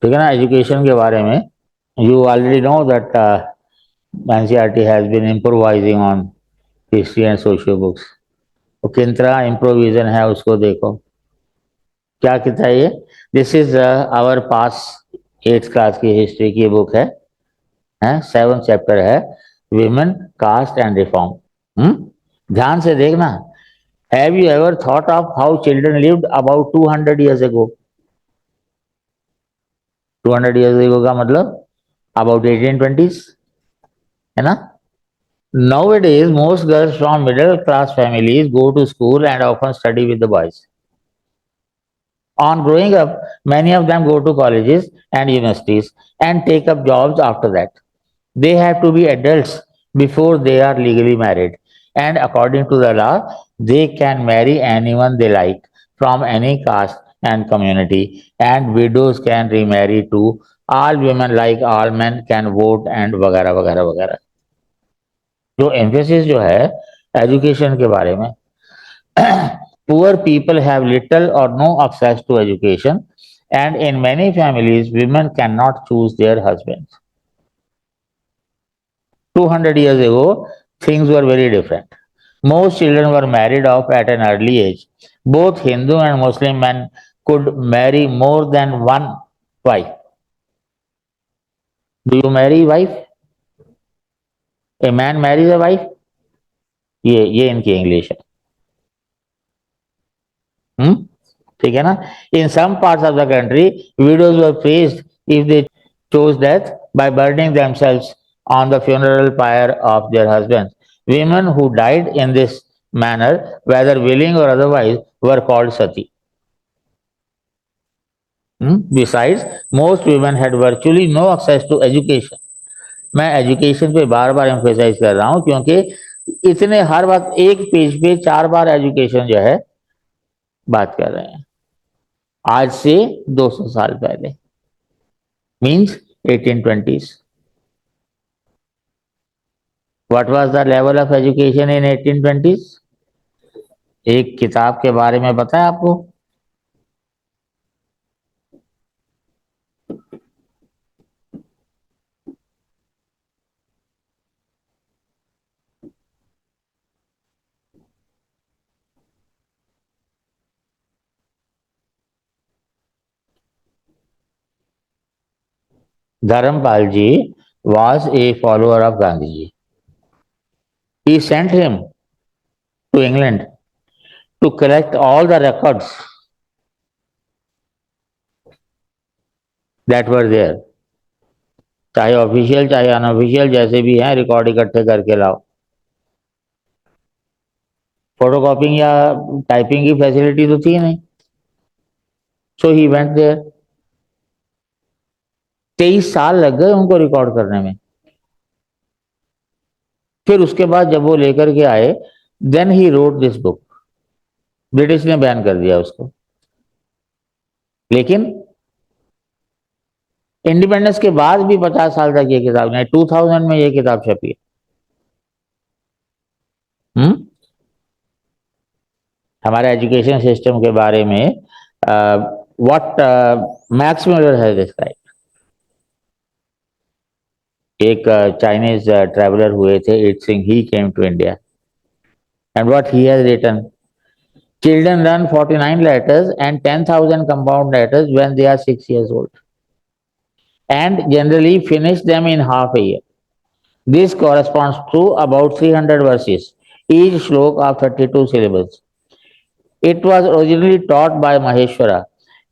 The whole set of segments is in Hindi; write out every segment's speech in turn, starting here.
ठीक है ना। एजुकेशन के बारे में you already know that NCERT has been improvising on history and socio books. तो किन तरह इम्प्रोविजन है उसको देखो। क्या कहता है ये? This is our pass 8th class की हिस्ट्री की बुक है 7th चैप्टर है, विमेन, कास्ट एंड रिफॉर्म। ध्यान से देखना। Have you ever thought of how children lived about 200 years ago? 200 years ago का मतलब अबाउट 1820s, है ना। Nowadays, most girls from middle class families go to school and often study with the boys. On growing up, many of them go to colleges and universities and take up jobs after that. They have to be adults before they are legally married. And according to the law, they can marry anyone they like from any caste and community. And widows can remarry too. All women, like all men, can vote and वगैरह वगैरह वगैरह। जो एम्फेसिस जो है एजुकेशन के बारे में, poor people have little or no access to education, and in many families, women cannot choose their husbands. 200 years ago, things were very different. Most children were married off at an early age. Both Hindu and Muslim men could marry more than one wife. Do you marry wife? A man marries a wife? ये इनकी इंग्लिश है। ठीक है ना। In some parts of the country widows were praised if they chose death by burning themselves on the funeral pyre of their husbands. Women who died in this manner, whether willing or otherwise, were called sati. Besides, most women had virtually no access to education. मैं एजुकेशन पे बार बार एम्फेसाइज कर रहा हूं क्योंकि इतने हर बात एक पेज पे 4 बार एजुकेशन जो है बात कर रहे हैं। आज से 200 साल पहले, means 1820s। What was the level of education in 1820s? एक किताब के बारे में पता है आपको? धर्मपाल जी was a follower of Gandhiji. He sent him to England to collect all the records that were there, चाहे ऑफिशियल चाहे अनऑफिशियल जैसे भी हैं, रिकॉर्ड इकट्ठे करके लाओ। फोटोकॉपिंग या टाइपिंग की फैसिलिटी तो थी नहीं। सो ही वेंट देयर। 23 साल लग गए उनको रिकॉर्ड करने में। फिर उसके बाद जब वो लेकर के आए, then he wrote this book. British ने बैन कर दिया उसको, लेकिन इंडिपेंडेंस के बाद भी 50 साल तक ये किताब नहीं, 2000 में ये किताब छपी है। हमारे एजुकेशन सिस्टम के बारे में व्हाट मैक्स मुलर है डिस्क्राइब। एक चाइनीज ट्रैवलर हुए थे, इट सिंह, he came to India and what he has written, children learn 49 letters and 10,000 compound letters when they are 6 years old and generally finish them in half a year. This corresponds to about 300 verses, each shlok of 32 syllables. It was originally taught by Maheshwara.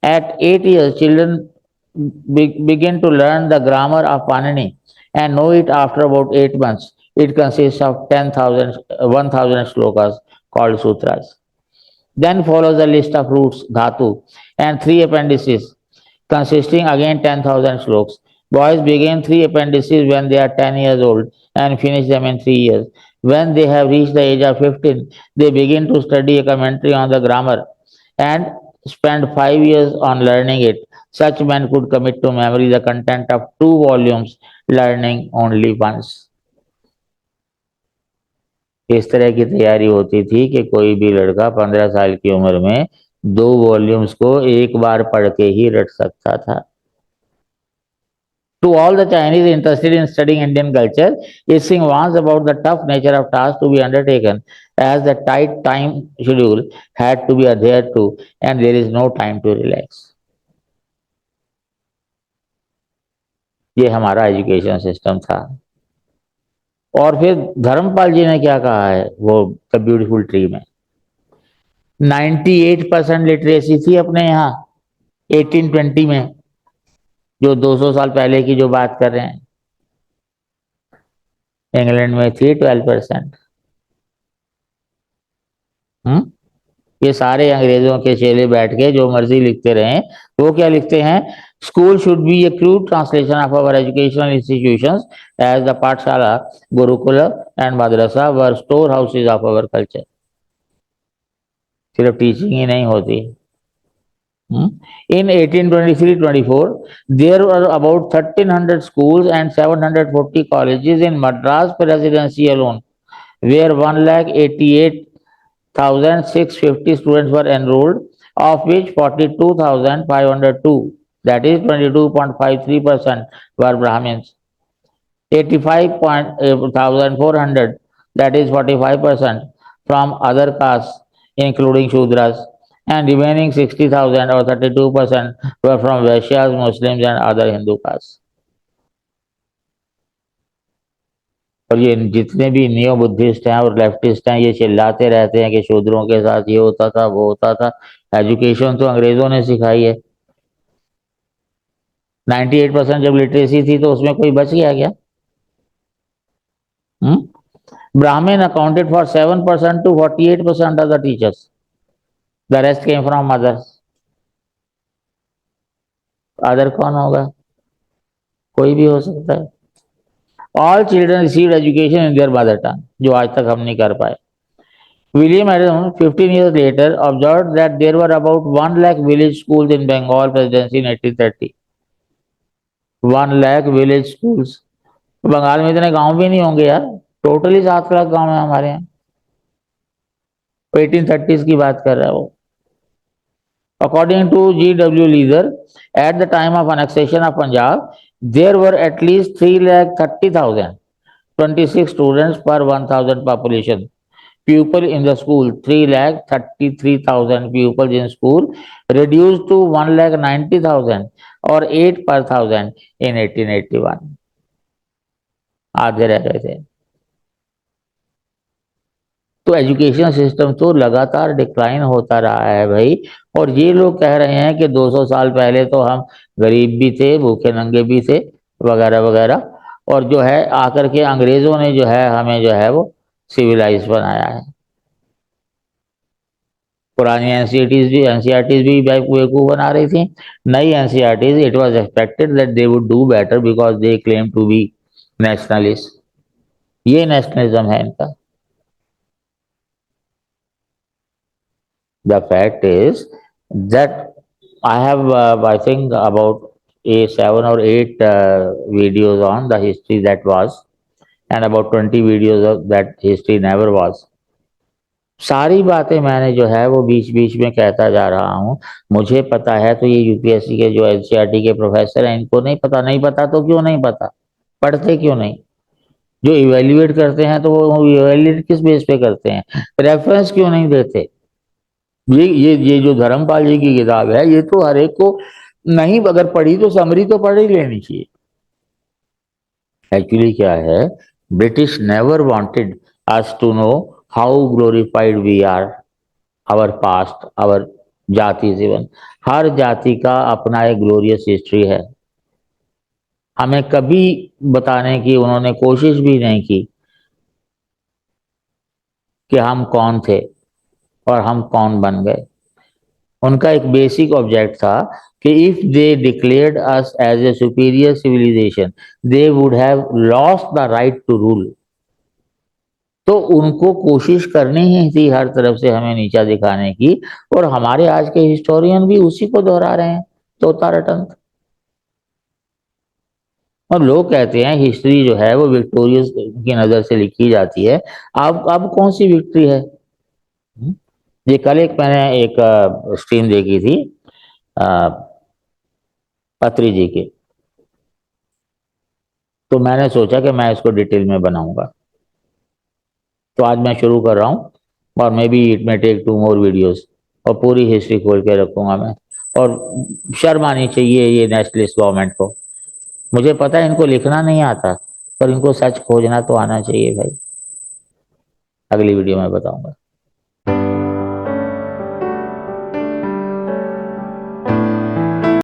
At 8 years, children begin to learn the grammar of Panini and know it after about 8 months. It consists of 1,000 shlokas called sutras. Then follows a list of roots, dhatu, and 3 appendices consisting again 10,000 shloks. Boys begin 3 appendices when they are 10 years old and finish them in 3 years. When they have reached the age of 15, they begin to study a commentary on the grammar and spend 5 years on learning it. Such men could commit to memory the content of 2 volumes, learning only once. इस तरह की तैयारी होती थी कि कोई भी लड़का 15 साल की उम्र में 2 वॉल्यूम्स को एक बार पढ़ के ही रट सकता था। To all the Chinese interested in studying Indian culture, Ising warns about the tough nature of tasks to be undertaken, as the tight time schedule had to be adhered to, and there is no time to relax. ये हमारा एजुकेशन सिस्टम था। और फिर धर्मपाल जी ने क्या कहा है वो द ब्यूटीफुल ट्री में, 98% लिटरेसी थी अपने यहाँ 1820 में, जो 200 साल पहले की जो बात कर रहे हैं। इंग्लैंड में थी 12%। ये सारे अंग्रेजों के चेले बैठ के जो मर्जी लिखते रहे, वो क्या लिखते हैं, school should be a crude translation of our educational institutions as the pathshala, gurukul and madrasa were store houses of our culture. सिर्फ टीचिंग ही नहीं होती। In 1823-24, there were about 1,300 schools and 740 colleges in Madras Presidency alone, where 1,88,650 students were enrolled, of which 42,502, that is 22.53%, were Brahmins, 85,400, that is 45%, from other castes, including Shudras, and remaining 60,000 or 32% were from Vaishyas, Muslims and other Hindu castes. और ये जितने भी नियो बुद्धिस्ट हैं और लेफ्टिस्ट हैं, ये चिल्लाते रहते हैं कि शूद्रों के साथ ये होता था वो होता था। एजुकेशन तो अंग्रेजों ने सिखाई है। 98% जब लिटरेसी थी तो उसमें कोई बच गया क्या? Brahmin accounted for 7% to 48% of the teachers. The rest came from others. Other कौन होगा? कोई भी हो सकता है। All children received education in their mother tongue, जो आज तक हम नहीं कर पाए। William Adams, 15 years later, observed that there were about 1 lakh village schools in Bengal Presidency in 1830. 1 lakh village schools. Bengal में इतने गांव भी नहीं होंगे यार, टोटली 7 लाख गांव है हमारे यहाँ। 1830s की बात कर रहा है वो। According to G.W. Leather, at the time of annexation of Punjab, there were at least 3,30,000, 26 students per 1,000 population. Pupil in the school, 3,33,000 pupils in school, reduced to 1,90,000 or 8 per thousand in 1881. आधे रह गए थे। तो एजुकेशन सिस्टम तो लगातार डिक्लाइन होता रहा है भाई। और ये लोग कह रहे हैं कि 200 साल पहले तो हम गरीब भी थे, भूखे नंगे भी थे, वगैरह वगैरह, और जो है आकर के अंग्रेजों ने जो है हमें जो है वो सिविलाइज बनाया है। पुरानी एनसीईआरटीज भी बेवकूफ बना रही थी। नई NCERTs, it was expected that they would do better because they claim to be nationalist. ये नेशनलिज्म है इनका। The fact is that I have, I think, about 7 or 8 videos on the history that was, and about 20 videos of that history never was. सारी बातें मैंने जो है वो बीच बीच में कहता जा रहा हूँ। मुझे पता है तो ये यूपीएससी के जो एनसीईआरटी के प्रोफेसर हैं इनको नहीं पता। नहीं पता तो क्यों नहीं पता? पढ़ते क्यों नहीं? जो इवेल्युएट करते हैं तो वो इवेल्युएट किस बेस पे करते हैं? रेफरेंस क्यों नहीं देते? ये जो धर्मपाल जी की किताब है, ये तो हर एक को नहीं, अगर पढ़ी तो समरी तो पढ़ ही लेनी चाहिए। एक्चुअली क्या है, British never wanted us to know how glorified we are, our past, our जाति जीवन। हर जाति का अपना एक ग्लोरियस हिस्ट्री है। हमें कभी बताने की उन्होंने कोशिश भी नहीं की कि हम कौन थे और हम कौन बन गए। उनका एक बेसिक ऑब्जेक्ट था कि if they declared us as a superior civilisation they would have lost the right to rule. तो उनको कोशिश करनी ही थी हर तरफ से हमें नीचा दिखाने की, और हमारे आज के हिस्टोरियन भी उसी को दोहरा रहे हैं, तोता रटंत। और लोग कहते हैं हिस्ट्री जो है वो विक्टोरियस की नजर से लिखी जाती है। अब कौन सी विक्ट्री है? ये कल एक मैंने एक स्ट्रीम देखी थी अत्री जी की। तो मैंने सोचा कि मैं इसको डिटेल में बनाऊंगा। तो आज मैं शुरू कर रहा हूँ, और maybe it may take 2 more videos, और पूरी हिस्ट्री खोल के रखूंगा मैं। और शर्म आनी चाहिए ये नेशनलिस्ट गवर्नमेंट को। मुझे पता है इनको लिखना नहीं आता, पर इनको सच खोजना तो आना चाहिए भाई। अगली वीडियो में बताऊंगा।